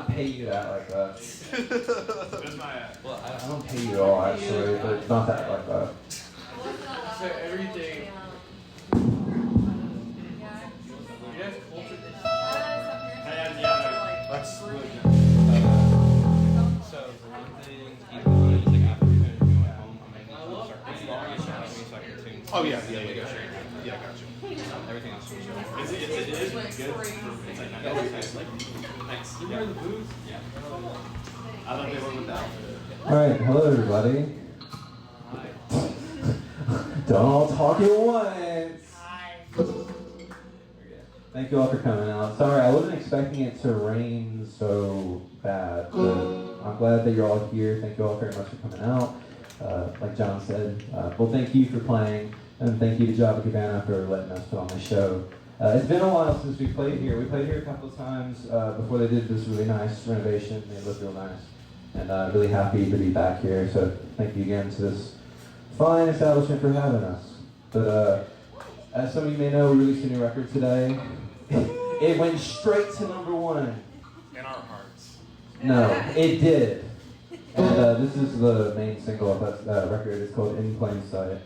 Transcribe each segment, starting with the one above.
not pay you that like that. That's my Well, I don't pay you at all actually, but it's not that like that. so everything. You guys culture this? Yeah, that's really good. So the one thing he wanted is like after we finish going home, I'm making sure to start playing long and shouting me so I can tune. Oh yeah, Yeah, I got you. Everything else is chill. It is good. It's like nice. Nice. You remember the booze? Yeah. I thought they were without. Alright, hello everybody. Don't all talk at once. Thank you all for coming out. Sorry, I wasn't expecting it to rain so bad, but I'm glad that you're all here. Thank you all very much for coming out. Like John said, well, thank you for playing, and thank you to Cabana for letting us put on this show. It's been a while since we played here. We played here a couple of times before they did this really nice renovation. It looked real nice, and really happy to be back here. So thank you again to this fine establishment for having us. But as some of you may know, we released a new record today. It went straight to #1. In our hearts. No, it did. And this is the main single of that record. It's called In Plain Sight.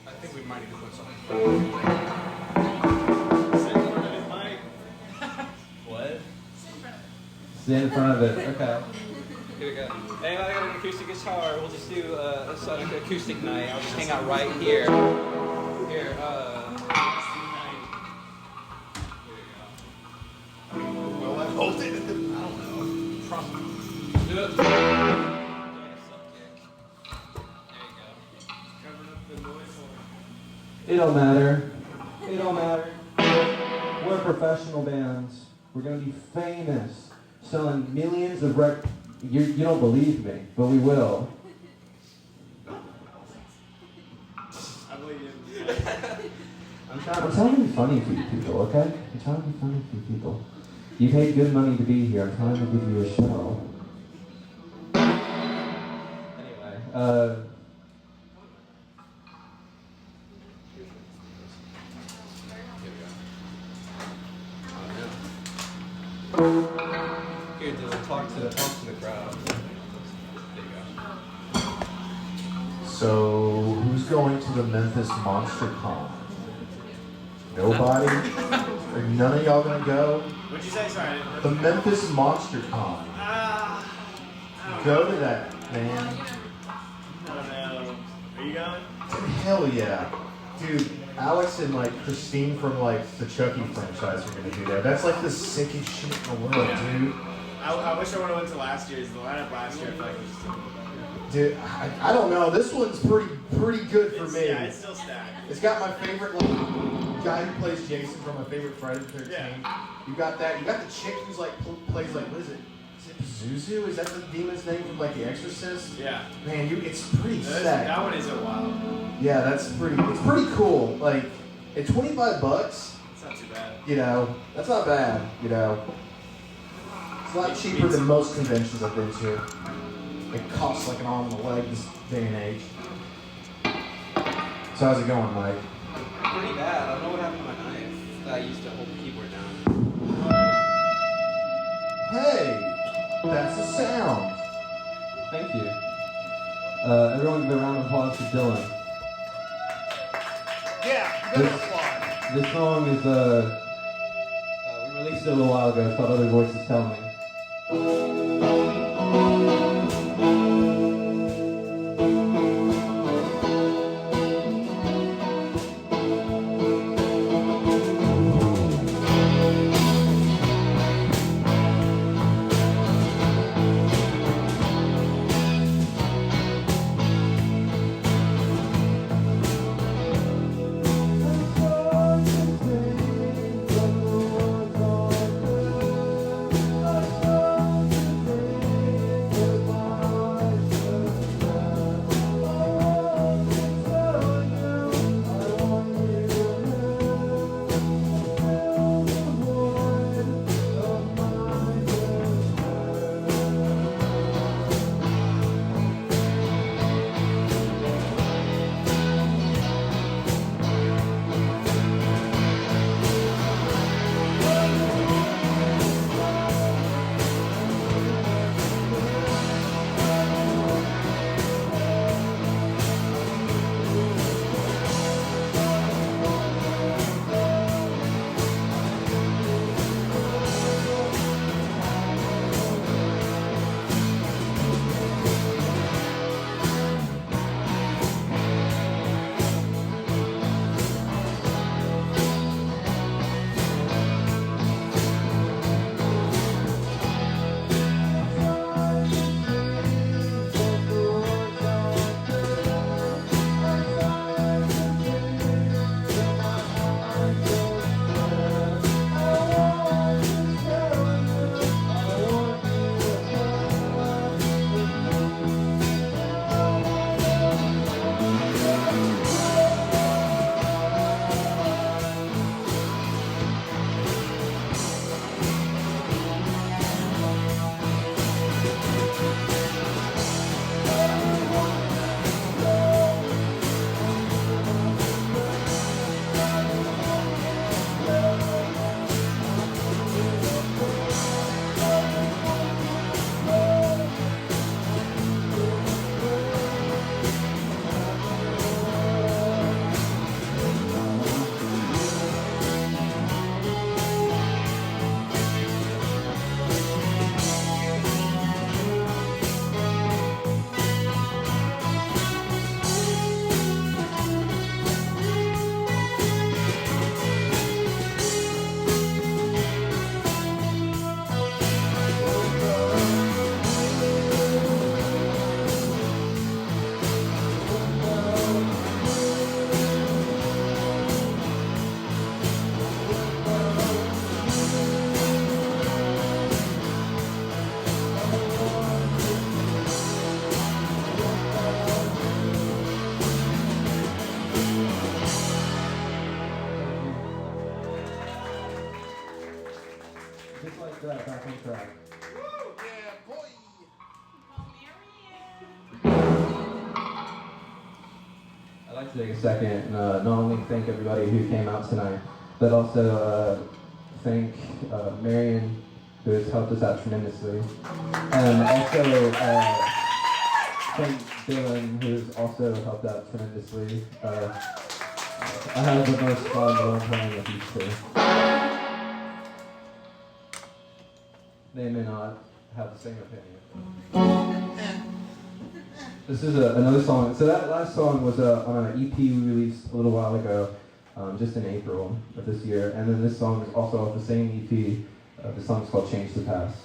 I think we might need to put something. What? Sit in front of it. Okay. Here we go. Hey, I got an acoustic guitar. We'll just do an acoustic night. I'll just hang out right here. Here, Will I hold it? I don't know. Trust me. Do it. It don't matter. It don't matter. We're professional bands. We're gonna be famous, selling millions of You don't believe me, but we will. I believe you. I'm trying to be funny for you people, okay? I'm trying to be funny for you people. You paid good money to be here. I'm trying to give you a show. Anyway, Here, Dylan, talk to the crowd. There you go. So, who's going to the Memphis Monster Con? Nobody? Are none of y'all gonna go? What'd you say? Sorry. The Memphis Monster Con. Go to that, man. I don't know. Are you going? Hell yeah. Dude, Alex and like Christine from like the Chucky franchise are gonna do that. That's like the sickest shit in the world, dude. I wish I would have went to last year's. The lineup last year, I feel like it was just Dude, I don't know. This one's pretty good for me. Yeah, it's still stacked. It's got my favorite little guy who plays Jason from my favorite Friday the 13th. Yeah. You got that. You got the chick who's like plays like, what is it? Is it Pazuzu? Is that the demon's name from like The Exorcist? Yeah. Man, it's pretty sick. That one is a wild. Yeah, it's pretty cool. Like at $25, It's not too bad. you know, that's not bad. You know, it's a lot cheaper than most conventions I've been to. It costs like an arm and a leg this day and age. So how's it going, Mike? Pretty bad. I don't know what happened to my knife that I used to hold the keyboard down. Hey, that's the sound. thank you. Everyone give a round of applause to Dylan. Yeah, you gotta applaud. This song is, we released it a little while ago. It's called Other Voices Tell Me. for that back on track. Woo! Yeah, boy! I'd like to take a second and not only thank everybody who came out tonight, but also thank Maryan, who has helped us out tremendously. And also thank Dylan, who's also helped out tremendously. I had the most fun when I'm playing with these two. They may not have the same opinion. This is another song. So that last song was on an EP we released a little while ago, just in April of this year. And then this song is also off the same EP. The song's called Change the Past.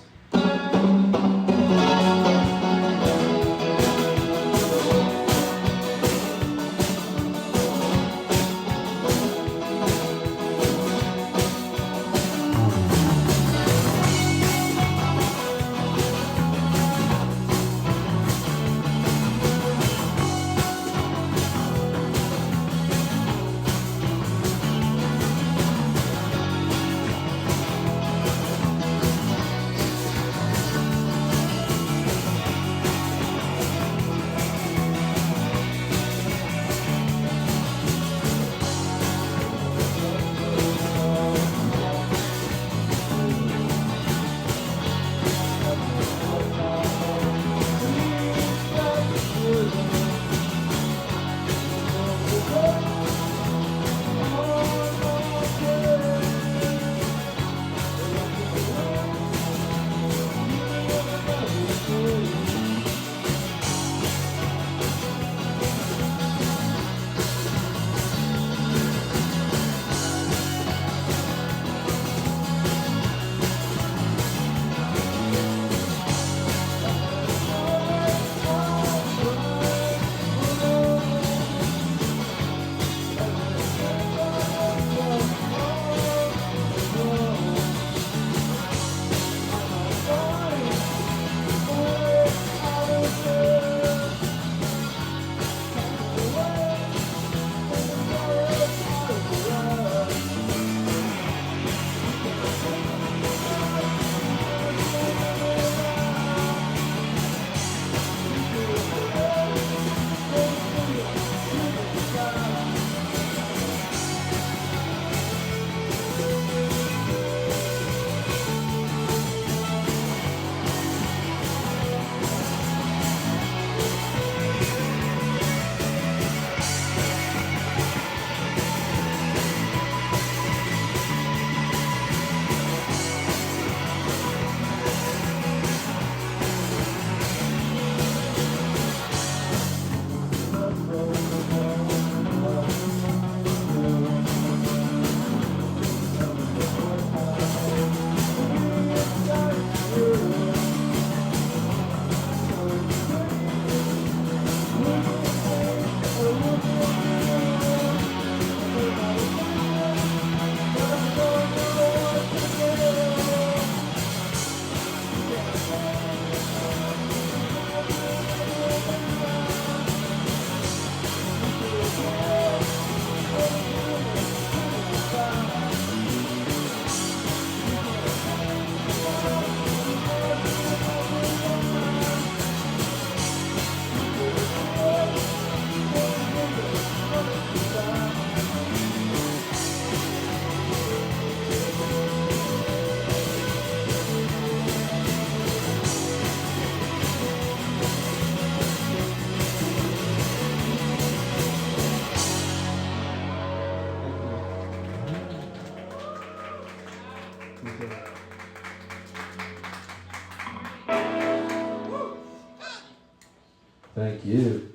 Thank you.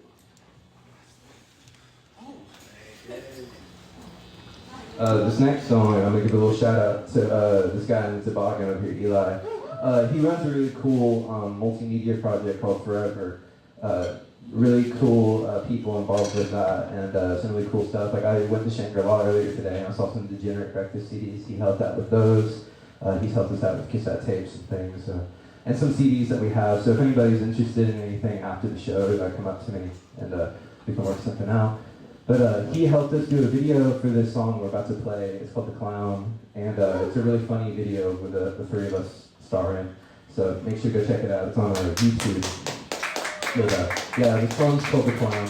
This next song, I'm gonna give a little shout out to this guy in the toboggan over here, Eli. He runs a really cool multimedia project called Forever. Really cool people involved with that, and some really cool stuff. Like I went to Shangri-La earlier today, and I saw some Degenerate Breakfast CDs. He helped out with those. He's helped us out with cassette tapes and things, and some CDs that we have. So if anybody's interested in anything after the show, come up to me, and we can work something out. But he helped us do a video for this song we're about to play. It's called The Clown, and it's a really funny video with the three of us star in. So make sure to go check it out. It's on YouTube. But, yeah, the song's called The Clown.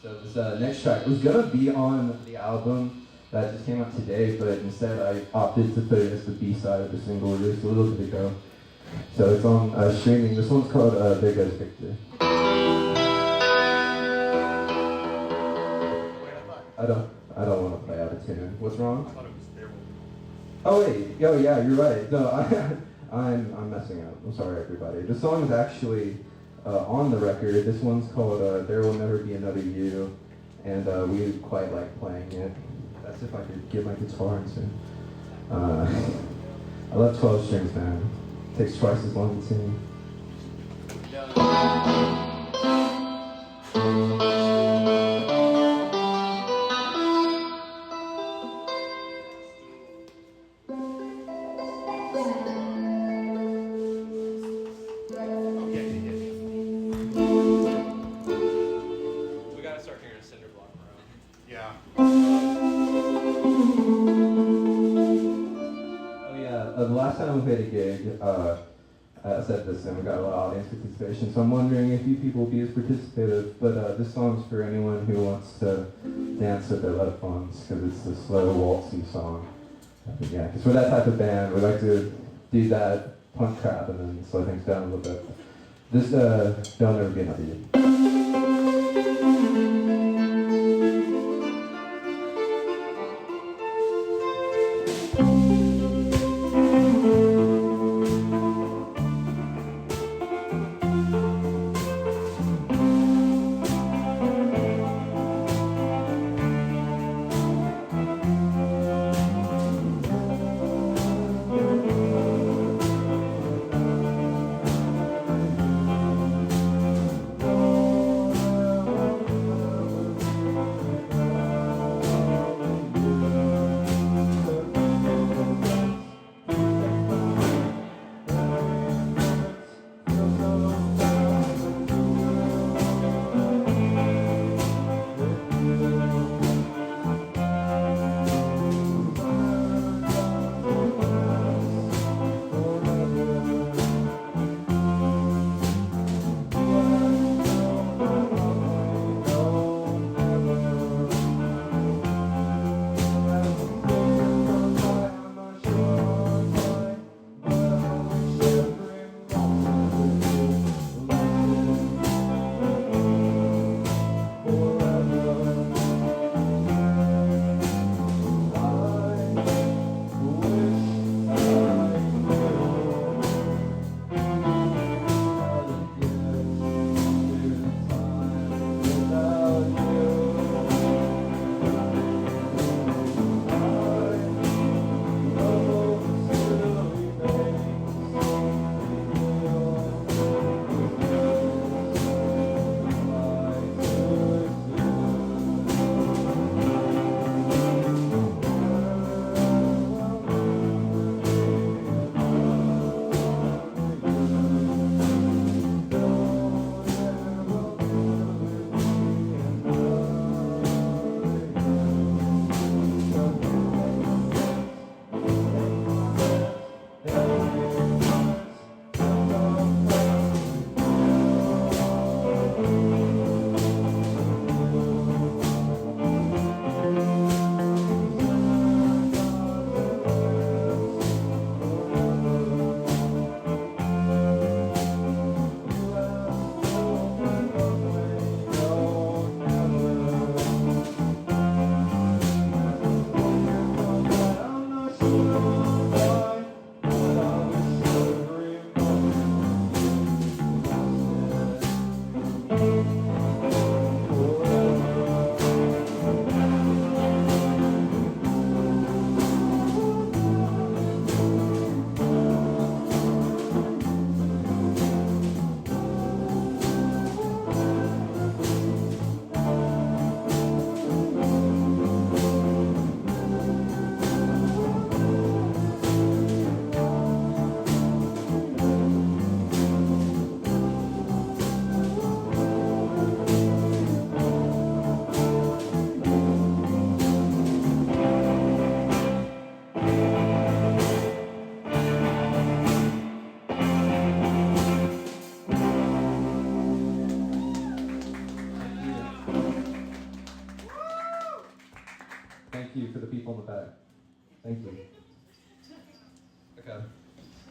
So this next track was gonna be on the album that just came out today, but instead I opted to put it as the B-side of the single released a little bit ago. So it's on streaming. This one's called There Goes Victor. I don't want to play out of tune. What's wrong? I thought it was there. Oh wait, oh yeah, you're right. No, I'm messing up. I'm sorry, everybody. The song is actually on the record. This one's called "There Will Never Be Another You," and we quite like playing it. That's if I could get my guitar into. I love 12 strings, man. Takes twice as long to sing. The last time we played a gig, I said this and we got a lot of audience participation, so I'm wondering if you people will be as participative, but this song's for anyone who wants to dance with their loved ones, because it's a slow, waltzy song. Yeah, because we're that type of band, we like to do that punk crap and then slow things down a little bit. This, There'll Never Be Another You.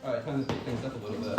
All right, time to pick things up a little bit.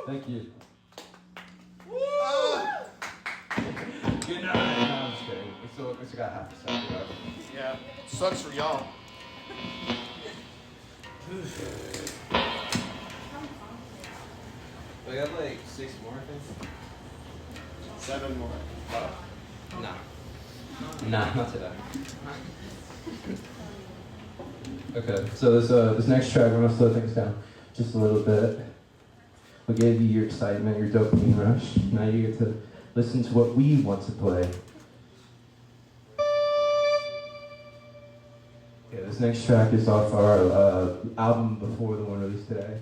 Thank you. Good night. No, I'm just kidding. We still got half a second to go. Yeah, sucks for y'all. We got like 6 more, I think. 7 more. Nah, not today. Okay, so this next track, we're gonna slow things down just a little bit. We gave you your excitement, your dopamine rush. Now you get to listen to what we want to play. Okay, this next track is off our album before the one released today,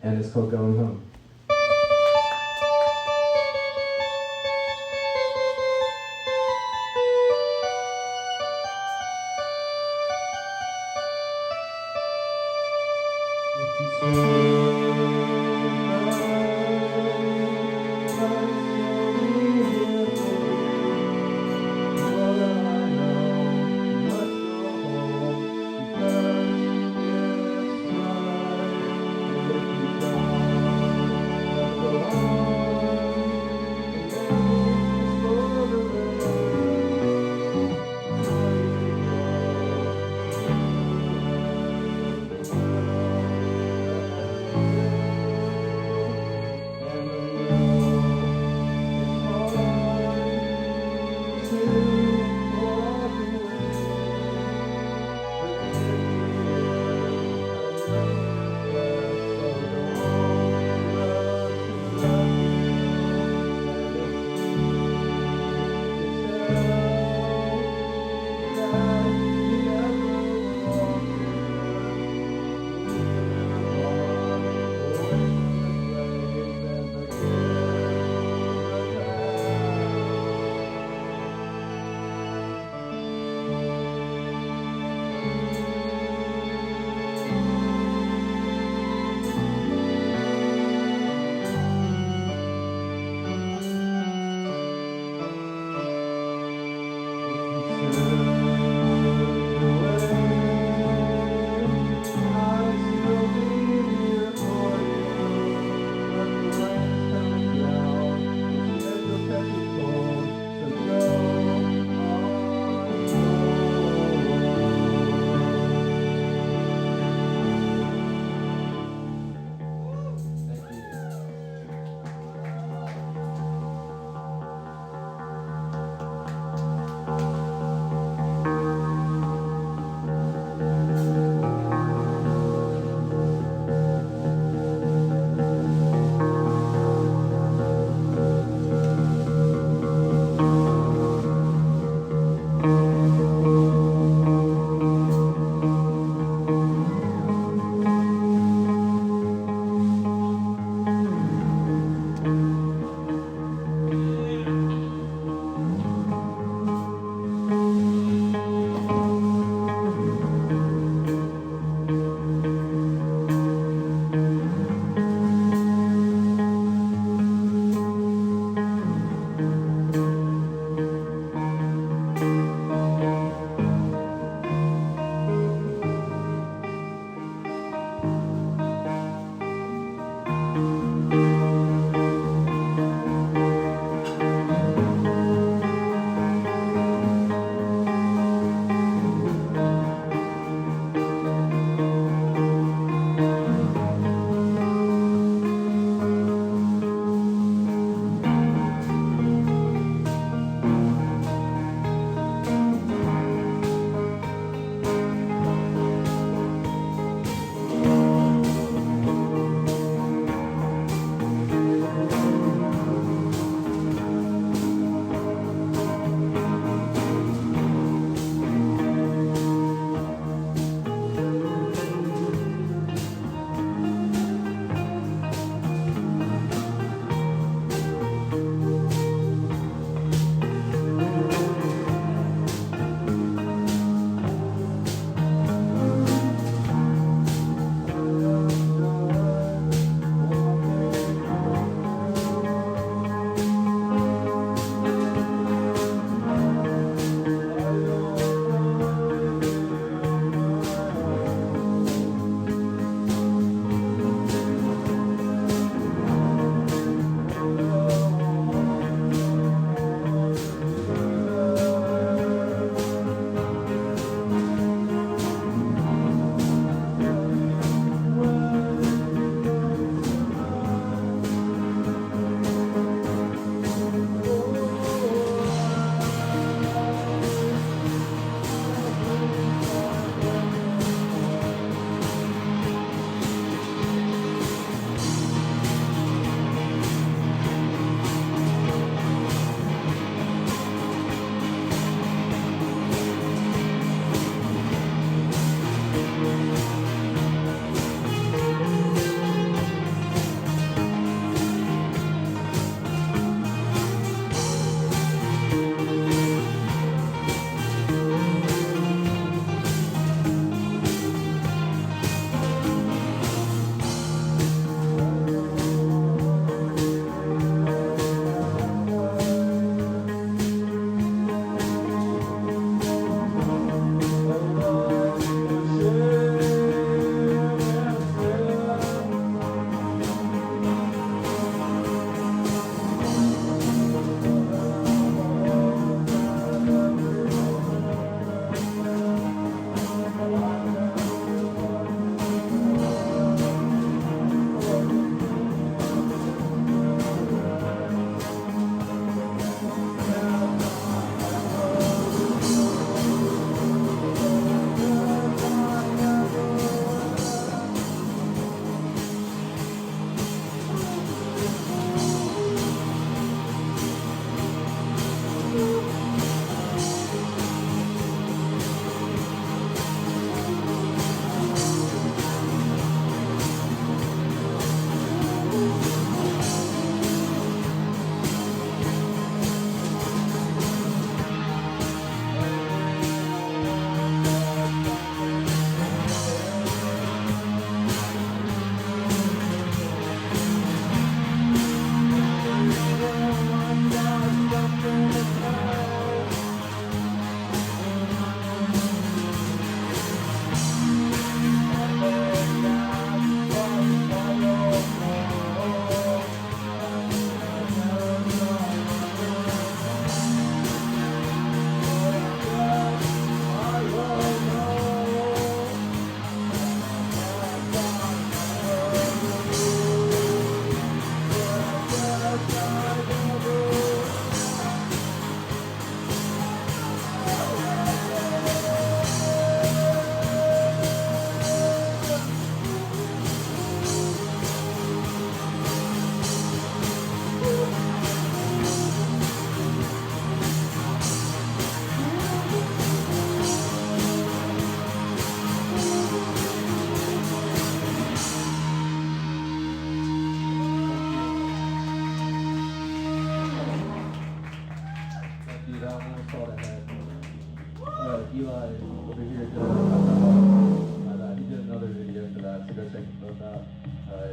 and it's called Going Home.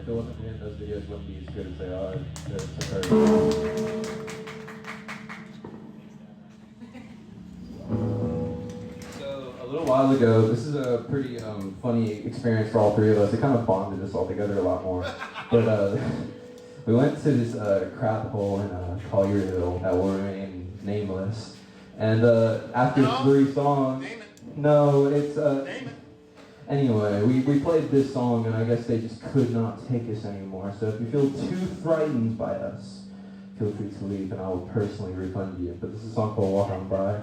if it wasn't for him, those videos wouldn't be as good as they are. They're So a little while ago, this is a pretty funny experience for all three of us. It kind of bonded us all together a lot more. But we went to this crap hole in Collierville that will remain nameless. And after 3 songs, Name it. no, it's Name it. anyway, we played this song, and I guess they just could not take us anymore. So if you feel too frightened by us, feel free to leave, and I will personally refund you. But this is a song called Walk On By.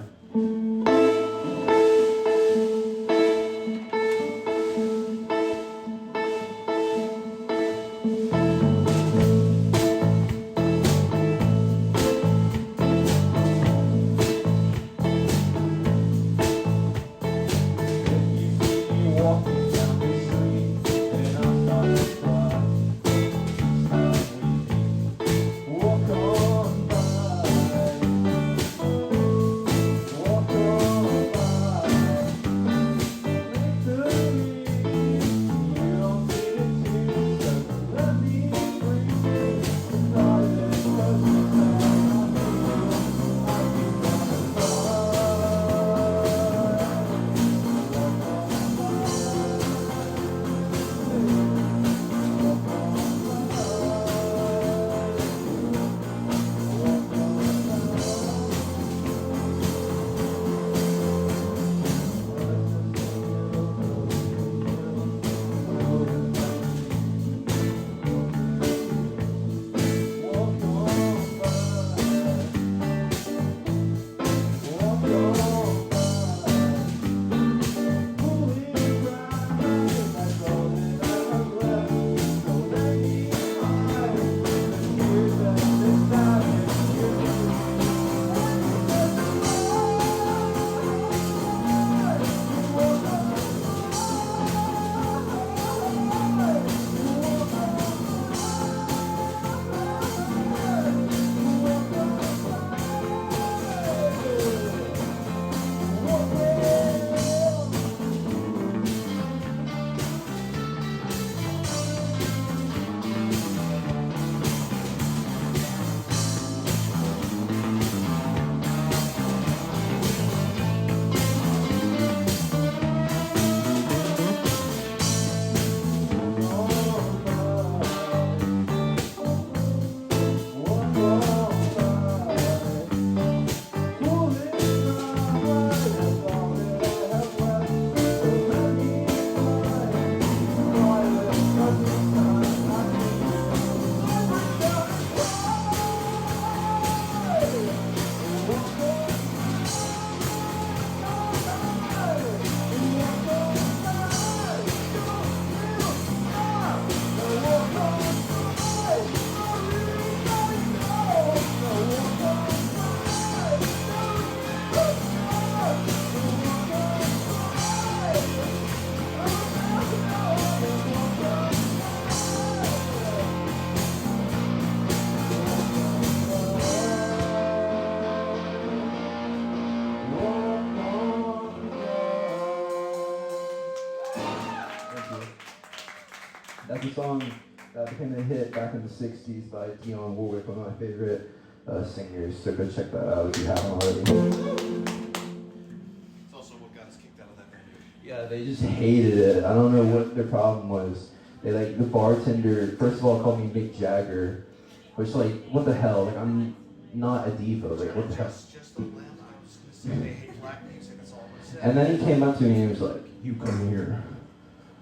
That's a song that became a hit back in the 60s by Dionne Warwick, one of my favorite singers. So go check that out if you haven't already. It's also what got us kicked out of that venue. Yeah, they just hated it. I don't know what their problem was. They the bartender, first of all, called me Mick Jagger, which what the hell? I'm not a diva. What the hell? Just the blend. I was going to say they hate black music. That's all I'm going to say. And then he came up to me and he was like, "You come here."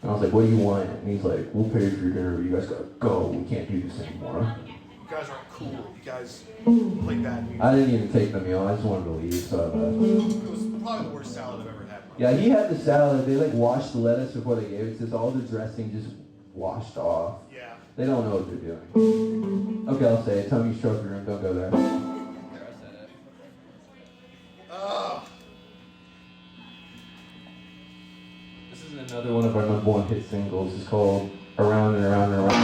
And I was like, "What do you want?" And he's like, "We'll pay for your dinner, but you guys gotta go. We can't do this anymore." You guys aren't cool. You guys play bad music. I didn't even take the meal. I just wanted to leave, so I left. It was probably the worst salad I've ever had. Yeah, he had the salad. They washed the lettuce before they gave it to us. All the dressing just washed off. Yeah. They don't know what they're doing. Okay, I'll say it. Tommy's trophy room. Don't go there. There, I said it. Ugh. This is another one of our #1 hit singles. It's called Around and Around and Around.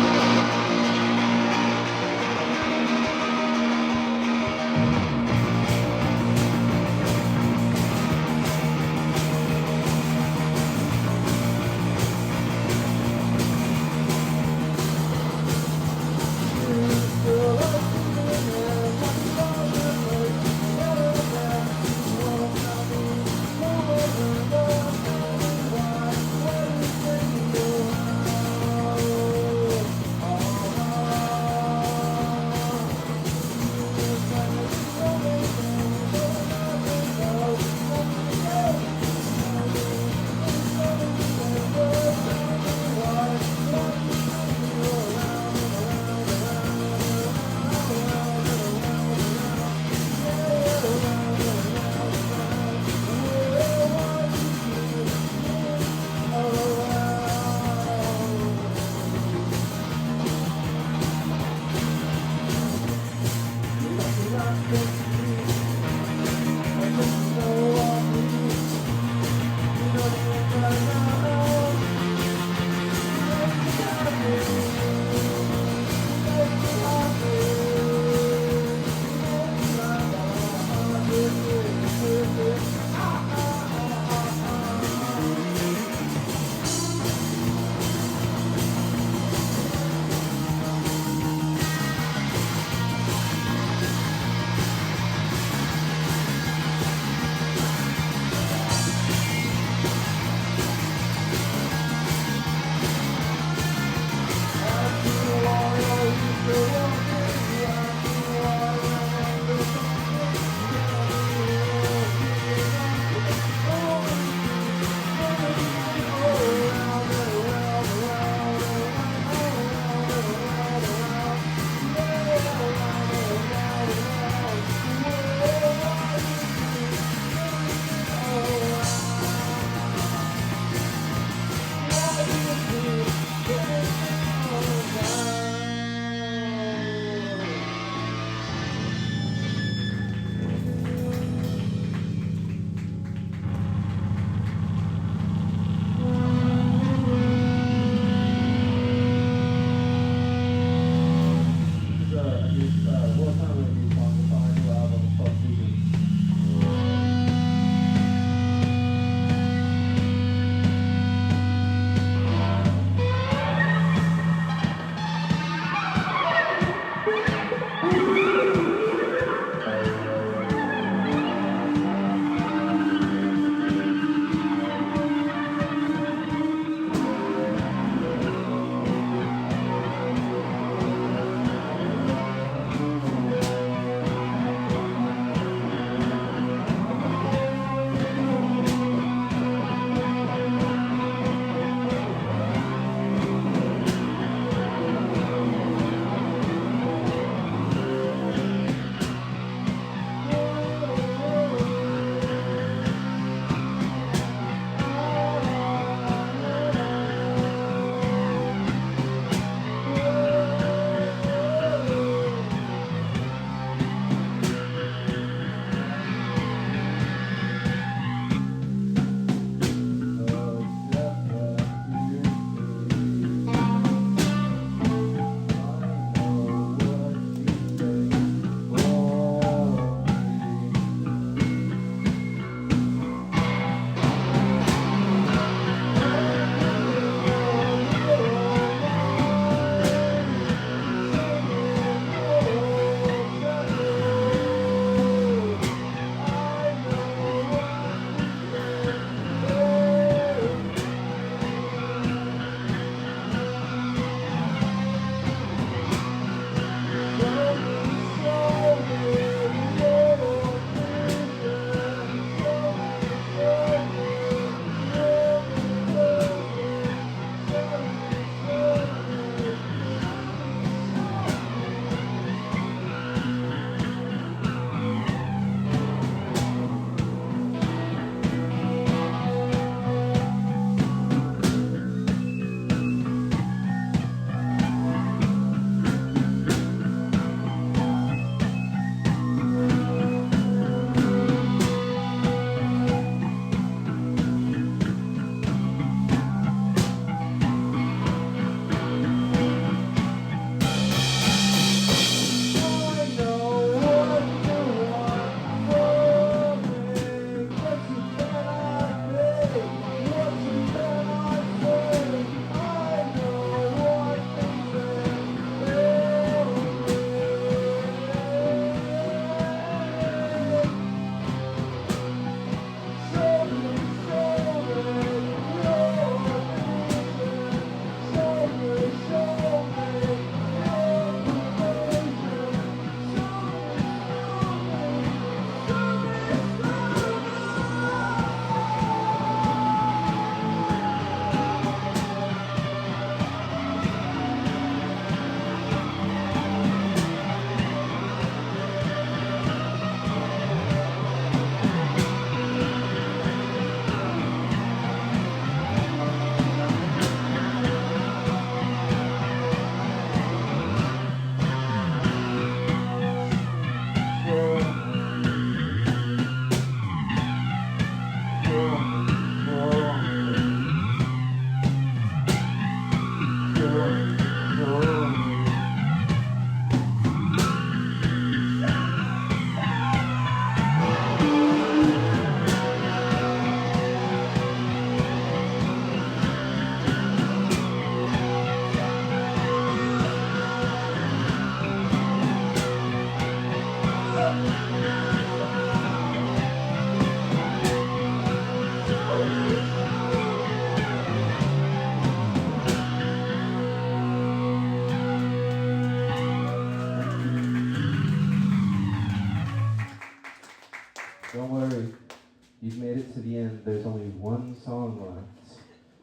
You've made it to the end. There's only one song left.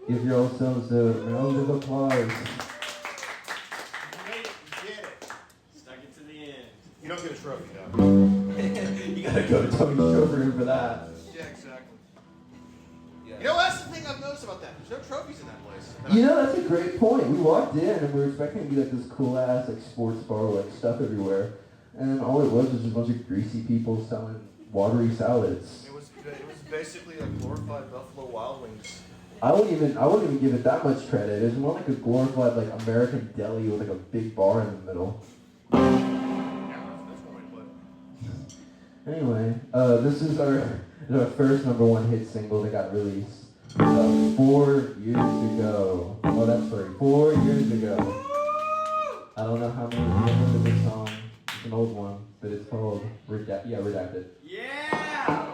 Give yourselves a round of applause. You made it. You did it. Stuck it to the end. You don't get a trophy, though. You gotta go to Tony's showroom for that. Yeah, exactly. You know, that's the thing I've noticed about that. There's no trophies in that place. You know, that's a great point. We walked in and we were expecting it to be like this cool ass like sports bar with like stuff everywhere. And all it was just a bunch of greasy people selling watery salads. It was basically a glorified Buffalo Wild Wings. I wouldn't even give it that much credit. It was more like a glorified like American deli with like a big bar in the middle. Yeah, that's one way to put it. Anyway, this is our first #1 hit single that got released 4 years ago. Oh, that's right, 4 years ago. I don't know how many of you remember this song. It's an old one, but it's called Redacted. Yeah!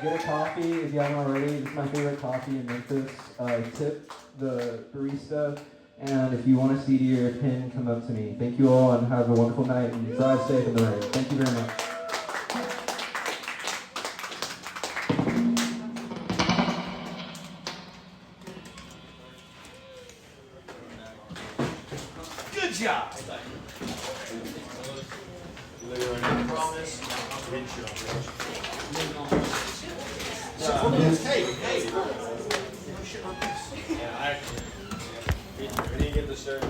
Get a coffee if you haven't already. It's my favorite coffee in Memphis. Tip the barista. And if you want a CD or a pin, come up to me. Thank you all and have a wonderful night and drive safe in the rain. Thank you very much. Good job. Hey. Yeah, we didn't get the shirt.